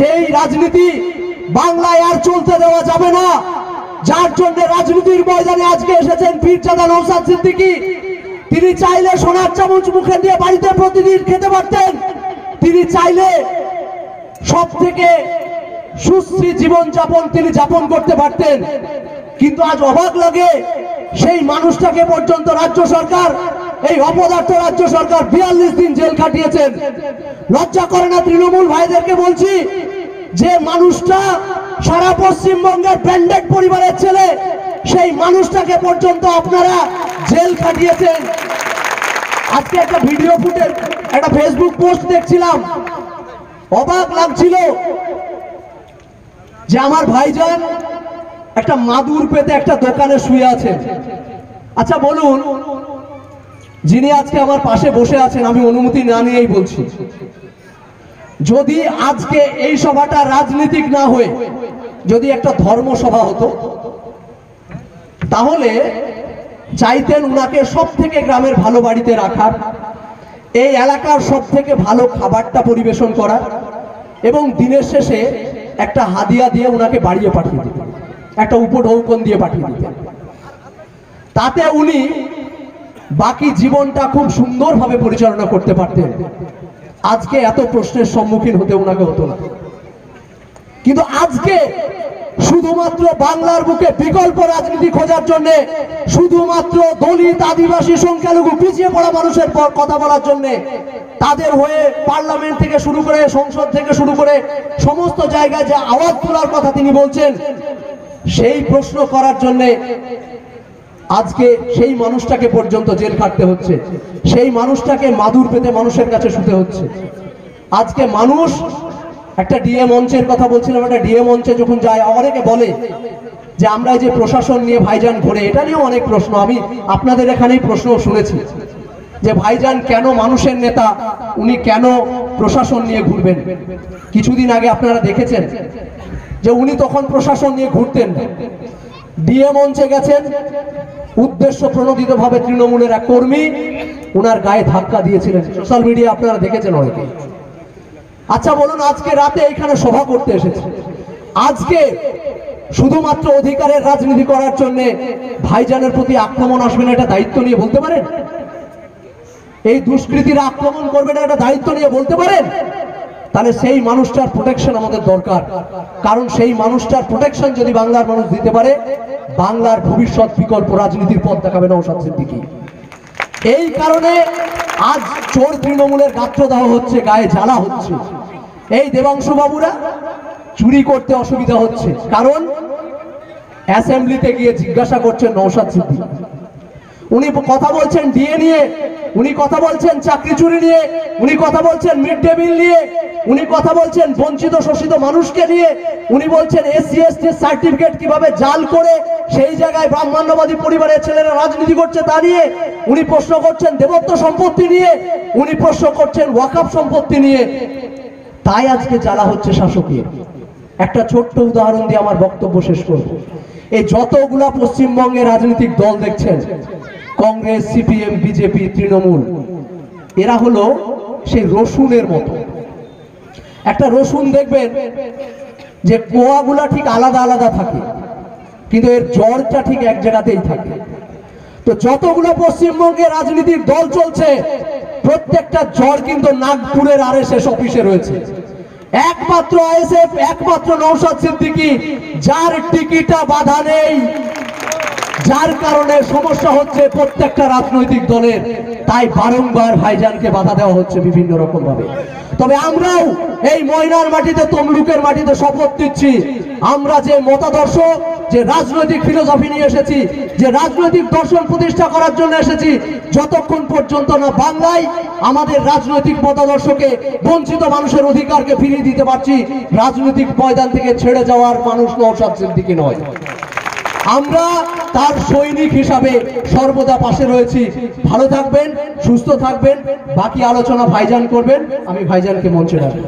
সেই রাজনীতি বাংলায় আর চলতে দেওয়া যাবে না। যার জন্য রাজনীতির ময়দানে আজকে এসেছেন পীরজাদা নওশাদ সিদ্দিকী। তিনি চাইলে সোনার চামচ মুখে দিয়ে বাড়িতে প্রতিদিন খেতে পারতেন, তিনি চাইলে সব থেকে সুশ্রী জীবনযাপন তিনি যাপন করতে পারতেন। কিন্তু আজ অবাক লাগে, সেই মানুষটাকে পর্যন্ত রাজ্য সরকার, এই অপদার্থ রাজ্য সরকার 42 দিন জেল খাটিয়েছেন। লজ্জা করে না তৃণমূল ভাইদেরকে বলছি, যে মানুষটা সারা পশ্চিমবঙ্গের ব্র্যান্ডেড পরিবারের ছেলে, সেই মানুষটাকে পর্যন্ত আপনারা জেল খাটিয়েছেন। আজকে একটা ভিডিও ফুটেজ, একটা ফেসবুক পোস্ট দেখছিলাম, অবাক লাগছিল যে আমার ভাইজান একটা মাদুর পেতে একটা দোকানে শুয়ে আছেন। আচ্ছা বলুন, যিনি আজকে আমার পাশে বসে আছেন, আমি অনুমতি না নিয়েই বলছি, যদি আজকে এই সভাটা রাজনীতিক না হয়ে যদি একটা ধর্মসভা হতো, তাহলে চাইতেন উনাকে সব থেকে গ্রামের ভালো বাড়িতে রাখার, এই এলাকার সব থেকে ভালো খাবারটা পরিবেশন করা, এবং দিনের শেষে একটা হাদিয়া দিয়ে উনাকে বাড়িয়ে পাঠিয়ে দিতেন, একটা উপঢৌকন দিয়ে পাঠিয়ে দিতেন। তাতে উনি বাকি জীবনটা খুব সুন্দরভাবে পরিচালনা করতে পারতেন। আজকে এত প্রশ্নের সম্মুখীন হতে ওনাকে হতো না। কিন্তু আজকে শুধুমাত্র বাংলার বুকে বিকল্প রাজনীতি খোঁজার জন্য, শুধুমাত্র দলিত, আদিবাসী, সংখ্যালঘু, পিছিয়ে পড়া মানুষের কথা বলার জন্য, তাদের হয়ে পার্লামেন্ট থেকে শুরু করে, সংসদ থেকে শুরু করে সমস্ত জায়গায় যে আওয়াজ তোলার কথা তিনি বলছেন, সেই প্রশ্ন করার জন্য আজকে সেই মানুষটাকে পর্যন্ত জেল খাটতে হচ্ছে, সেই মানুষটাকে মাদুর পেতে মানুষের কাছে শুতে হচ্ছে। আজকে মানুষ একটা ডিএ মঞ্চের কথা বলছিলাম, একটা ডিএ মঞ্চে যখন যায়, অনেকে বলে যে আমরা যে প্রশাসন নিয়ে ভাইজান ঘোরে, এটা নিয়েও অনেক প্রশ্ন, আমি আপনাদের এখানেই প্রশ্ন শুনেছি যে ভাইজান কেন মানুষের নেতা, উনি কেন প্রশাসন নিয়ে ঘুরবেন। কিছুদিন আগে আপনারা দেখেছেন যে উনি তখন প্রশাসন নিয়ে ঘুরতেন না, ডিএ মঞ্চে গেছেন, উদ্দেশ্য প্রণোদিতভাবে তৃণমূলের এক কর্মী উনার গায়ে ধাক্কা দিয়েছিলেন, সোশ্যাল মিডিয়া আপনারা দেখেছেন অনেকে। আচ্ছা বলুন, আজকে রাতে এখানে সভা করতে এসেছে, আজকে শুধুমাত্র অধিকারের রাজনীতি করার জন্য ভাইজানের প্রতি আক্রমণ আসবে না, এটা দায়িত্ব নিয়ে বলতে পারেন? এই দুষ্কৃতীরা আক্রমণ করবে না, এটা দায়িত্ব নিয়ে বলতে পারেন? তাহলে সেই মানুষটার প্রোটেকশন আমাদের দরকার, কারণ সেই মানুষটার প্রোটেকশন যদি বাংলার মানুষ দিতে পারে, বাংলার ভবিষ্যৎ বিকল্প রাজনীতির পথ দেখাবে নওশাদ সিদ্দিকী। এই কারণে আজ চোর তৃণমূলের গাত্রদাহ হচ্ছে, গায়ে জ্বালা হচ্ছে। এই দেবাংশু বাবুরা চুরি করতে অসুবিধা হচ্ছে, কারণ অ্যাসেম্বলিতে গিয়ে জিজ্ঞাসা করছেন নওশাদ সিদ্দিকী, উনি কথা বলছেন ডিএ নিয়ে, উনি কথা বলছেন চাকরি চুরি নিয়ে, উনি কথা বলছেন মিড ডে মিল নিয়ে, উনি কথা বলছেন বঞ্চিত শোষিত মানুষকে নিয়ে, উনি বলছেন এসসি এসটি সার্টিফিকেট কিভাবে জাল করে সেই জায়গায় ব্রাহ্মণ্যবাদী পরিবারের ছেলেরা রাজনীতি করছে তা নিয়ে, উনি প্রশ্ন করছেন দেবত্ব সম্পত্তি নিয়ে, উনি প্রশ্ন করছেন ওয়াকফ সম্পত্তি নিয়ে। তাই আজকে জ্বালা হচ্ছে শাসকের। একটা ছোট্ট উদাহরণ দিয়ে আমার বক্তব্য শেষ করব। এই যতগুলা পশ্চিমবঙ্গের রাজনৈতিক দল দেখছেন, কংগ্রেস, সিপিএম, বিজেপি, তৃণমূল, এরা হলো সেই রসুনের মতো। একটা রসুন দেখবেন যে কোয়াগুলা ঠিক আলাদা আলাদা থাকে, কিন্তু এর জড়টা ঠিক এক জায়গাতেই থাকে। তো যতগুলো পশ্চিমবঙ্গে রাজনীতির দল চলছে, প্রত্যেকটা জড় কিন্তু নাগপুরের আরএসএস অফিসে রয়েছে। একমাত্র আইএসএফ, একমাত্র নওশাদ সিদ্দিকী, যার টিকিটা বাধা নেই, যার কারণে সমস্যা হচ্ছে প্রত্যেকটা রাজনৈতিক দলের। তাই বারংবার ভাইজানকে বাধা দেওয়া হচ্ছে বিভিন্ন রকম ভাবে। তবে আমরাও এই ময়নার মাটিতে, তমলুকের মাটিতে শপথ নিচ্ছি, আমরা যে মতাদর্শ, যে রাজনৈতিক ফিলোসফি নিয়ে এসেছি, যে রাজনৈতিক দর্শন প্রতিষ্ঠা করার জন্য এসেছি, যতক্ষণ পর্যন্ত না বাংলায় আমাদের রাজনৈতিক মতাদর্শকে, বঞ্চিত মানুষের অধিকারকে ফিরিয়ে দিতে পারছি, রাজনৈতিক ময়দান থেকে ছেড়ে যাওয়ার মানুষ নওশাদ সিদ্দিকী নয়। আমরা তার সৈনিক হিসাবে সর্বদা পাশে রয়েছি। ভালো থাকবেন, সুস্থ থাকবেন। বাকি আলোচনা ভাইজান করবেন, আমি ভাইজানকে মঞ্চে রাখবো।